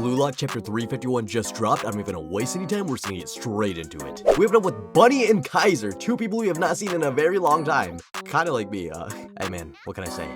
Blue Lock Chapter 351 just dropped. I don't even want to waste any time. We're just gonna get straight into it. We opened up with Bunny and Kaiser, two people we have not seen in a very long time. Kind of like me. Hey man, what can I say?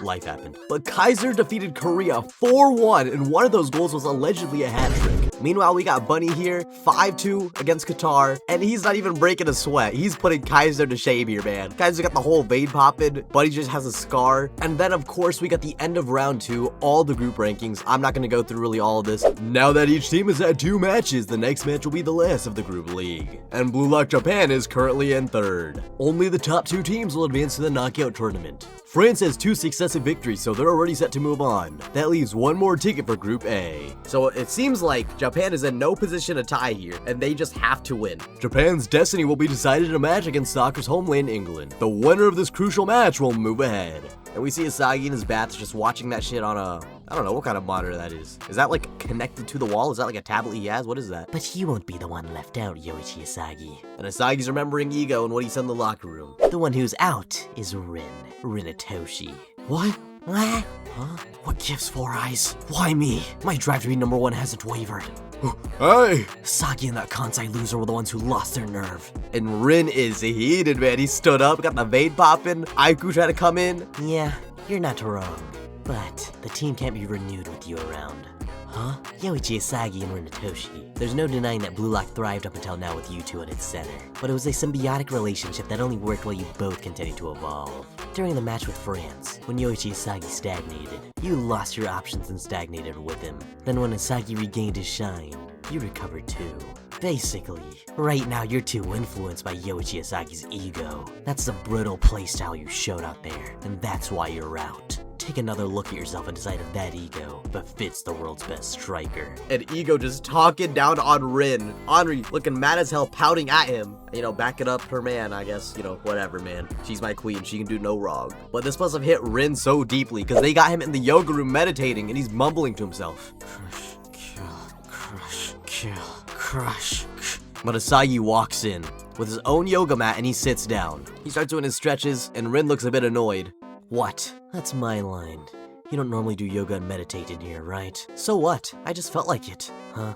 Life happened. But Kaiser defeated Korea 4-1, and one of those goals was allegedly a hat trick. Meanwhile, we got Bunny here, 5-2 against Qatar, and he's not even breaking a sweat. He's putting Kaiser to shame here, man. Kaiser got the whole vein popping. Bunny just has a scar. And then, of course, we got the end of round 2, all the group rankings. I'm not going to go through really all of this. Now that each team has had 2 matches, the next match will be the last of the group league. And Blue Lock Japan is currently in 3rd. Only the top 2 teams will advance to the knockout tournament. France has 2 successive victories, so they're already set to move on. That leaves 1 more ticket for Group A. So it seems like Japan is in no position to tie here, and they just have to win. Japan's destiny will be decided in a match against soccer's homeland, England. The winner of this crucial match will move ahead. And we see Isagi in his bath just watching that shit on a, I don't know what kind of monitor that is. Is that like connected to the wall? Is that like a tablet he has? What is that? But you won't be the one left out, Yoichi Isagi. And Isagi's remembering Ego and what he said in the locker room. The one who's out is Rin Itoshi. What? What? Huh? What gives 4 eyes? Why me? My drive to be #1 hasn't wavered. Hey! Saki and that Kansai loser were the ones who lost their nerve. And Rin is heated, man. He stood up, got the vein popping. Aiku tried to come in. Yeah, you're not wrong. But the team can't be renewed with you around. Huh? Yoichi Isagi and Rin Itoshi. There's no denying that Blue Lock thrived up until now with you two at its center. But it was a symbiotic relationship that only worked while you both continued to evolve. During the match with France, when Yoichi Isagi stagnated, you lost your options and stagnated with him. Then when Isagi regained his shine, you recovered too. Basically, right now you're too influenced by Yoichi Isagi's ego. That's the brittle playstyle you showed out there, and that's why you're out. Take another look at yourself and decide if that ego befits the world's best striker. And Ego just talking down on Rin. Henri looking mad as hell, pouting at him. You know, backing up her man, I guess. You know, whatever, man. She's my queen. She can do no wrong. But this must have hit Rin so deeply because they got him in the yoga room meditating and he's mumbling to himself. Crush, kill, crush, kill, crush. But Isagi walks in with his own yoga mat and he sits down. He starts doing his stretches and Rin looks a bit annoyed. What? That's my line. You don't normally do yoga and meditate in here, right? So what? I just felt like it. Huh?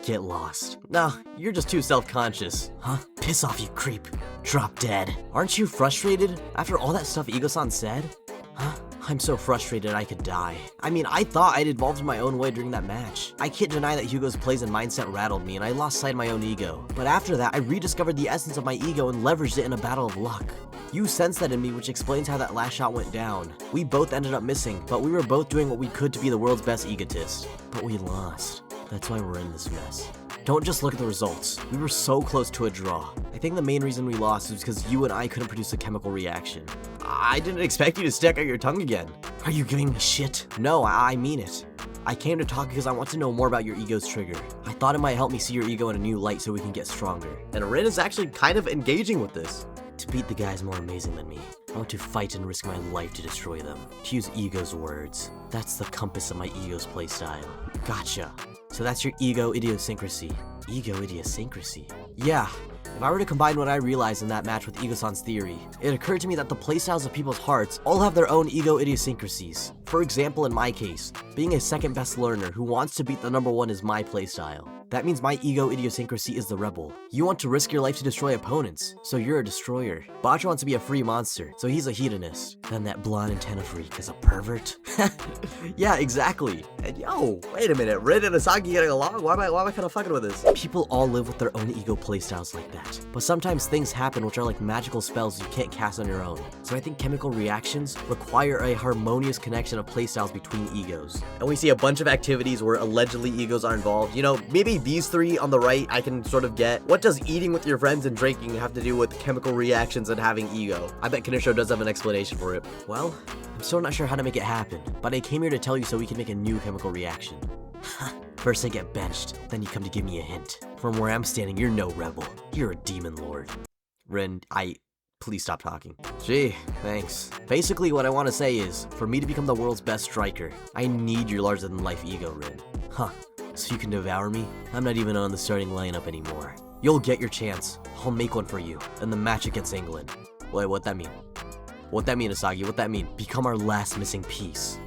Get lost. Nah, you're just too self-conscious. Huh? Piss off, you creep. Drop dead. Aren't you frustrated after all that stuff Ego-san said? Huh? I'm so frustrated I could die. I mean, I thought I'd evolved in my own way during that match. I can't deny that Hugo's plays and mindset rattled me and I lost sight of my own ego. But after that, I rediscovered the essence of my ego and leveraged it in a battle of luck. You sensed that in me, which explains how that last shot went down. We both ended up missing, but we were both doing what we could to be the world's best egotist. But we lost. That's why we're in this mess. Don't just look at the results. We were so close to a draw. I think the main reason we lost is because you and I couldn't produce a chemical reaction. I didn't expect you to stick out your tongue again. Are you giving me shit? No, I mean it. I came to talk because I want to know more about your ego's trigger. I thought it might help me see your ego in a new light so we can get stronger. And Rin is actually kind of engaging with this. To beat the guys more amazing than me, I want to fight and risk my life to destroy them. To use Ego's words, that's the compass of my Ego's playstyle. Gotcha. So that's your ego idiosyncrasy. Ego idiosyncrasy? Yeah. If I were to combine what I realized in that match with Ego-san's theory, it occurred to me that the playstyles of people's hearts all have their own ego idiosyncrasies. For example, in my case, being a second best learner who wants to beat the #1 is my playstyle. That means my ego idiosyncrasy is the rebel. You want to risk your life to destroy opponents, so you're a destroyer. Bacha wants to be a free monster, so he's a hedonist. Then that blonde antenna freak is a pervert? Yeah, exactly. And yo, wait a minute, Rin and Isagi getting along? Why am I kind of fucking with this? People all live with their own ego playstyles like that. But sometimes things happen which are like magical spells you can't cast on your own. So I think chemical reactions require a harmonious connection of playstyles between egos. And we see a bunch of activities where allegedly egos are involved. You know, maybe these 3 on the right I can sort of get. What does eating with your friends and drinking have to do with chemical reactions and having ego? I bet Kinesho does have an explanation for it. Well, I'm still not sure how to make it happen, but I came here to tell you so we can make a new chemical reaction. First I get benched, then you come to give me a hint. From where I'm standing, you're no rebel. You're a demon lord. Rin, please stop talking. Gee, thanks. Basically, what I want to say is, for me to become the world's best striker, I need your larger-than-life ego, Rin. Huh, so you can devour me? I'm not even on the starting lineup anymore. You'll get your chance. I'll make one for you, in the match against England. Wait, what'd that mean? What'd that mean, Isagi? What'd that mean? Become our last missing piece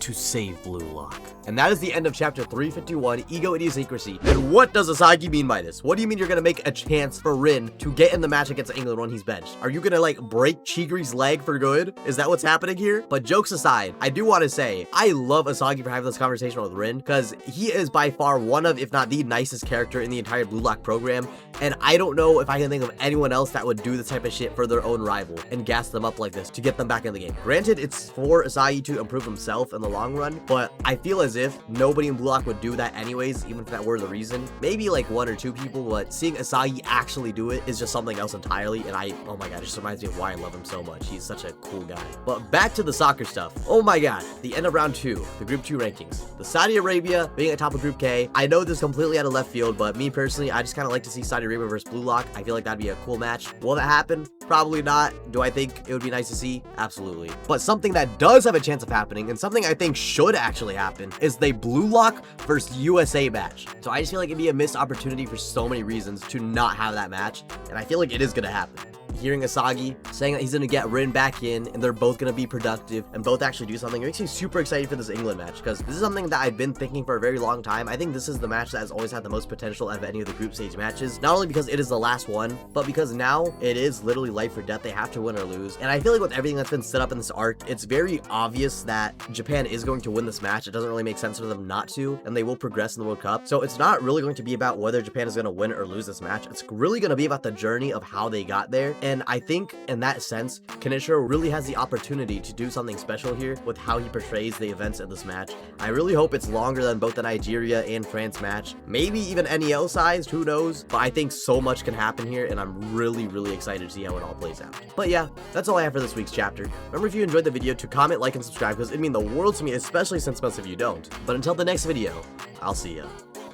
to save Blue Lock. And that is the end of chapter 351, Ego Idiosyncrasy. And what does Isagi mean by this? What do you mean you're gonna make a chance for Rin to get in the match against England when he's benched? Are you gonna like break Chigri's leg for good? Is that what's happening here? But jokes aside, I do want to say, I love Isagi for having this conversation with Rin, because he is by far one of, if not the nicest character in the entire Blue Lock program, and I don't know if I can think of anyone else that would do this type of shit for their own rival and gas them up like this to get them back in the game. Granted, it's for Isagi to improve himself in the long run, but I feel as if nobody in Blue Lock would do that anyways, even if that were the reason. Maybe like 1 or 2 people, but seeing Isagi actually do it is just something else entirely, and oh my god, it just reminds me of why I love him so much. He's such a cool guy. But back to the soccer stuff. Oh my god, the end of round 2, the group 2 rankings. The Saudi Arabia being at top of group K. I know this is completely out of left field, but me personally, I just kind of like to see Saudi Arabia versus Blue Lock. I feel like that'd be a cool match. Will that happen? Probably not. Do I think it would be nice to see? Absolutely. But something that does have a chance of happening, and something I think should actually happen, is the Blue Lock versus USA match. So I just feel like it'd be a missed opportunity for so many reasons to not have that match, and I feel like it is gonna happen. Hearing Isagi saying that he's going to get Rin back in and they're both going to be productive and both actually do something, it makes me super excited for this England match, because this is something that I've been thinking for a very long time. I think this is the match that has always had the most potential out of any of the group stage matches, not only because it is the last one, but because now it is literally life or death. They have to win or lose, and I feel like with everything that's been set up in this arc, it's very obvious that Japan is going to win this match. It doesn't really make sense for them not to, and they will progress in the World Cup. So it's not really going to be about whether Japan is going to win or lose this match. It's really going to be about the journey of how they got there, and I think in that sense, Kenichiro really has the opportunity to do something special here with how he portrays the events of this match. I really hope it's longer than both the Nigeria and France match, maybe even NEL sized, who knows, but I think so much can happen here, and I'm really excited to see how it all plays out. But yeah, that's all I have for this week's chapter. Remember, if you enjoyed the video, to comment, like, and subscribe, because it'd mean the world to me, especially since most of you don't. But until the next video, I'll see ya.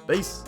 Peace!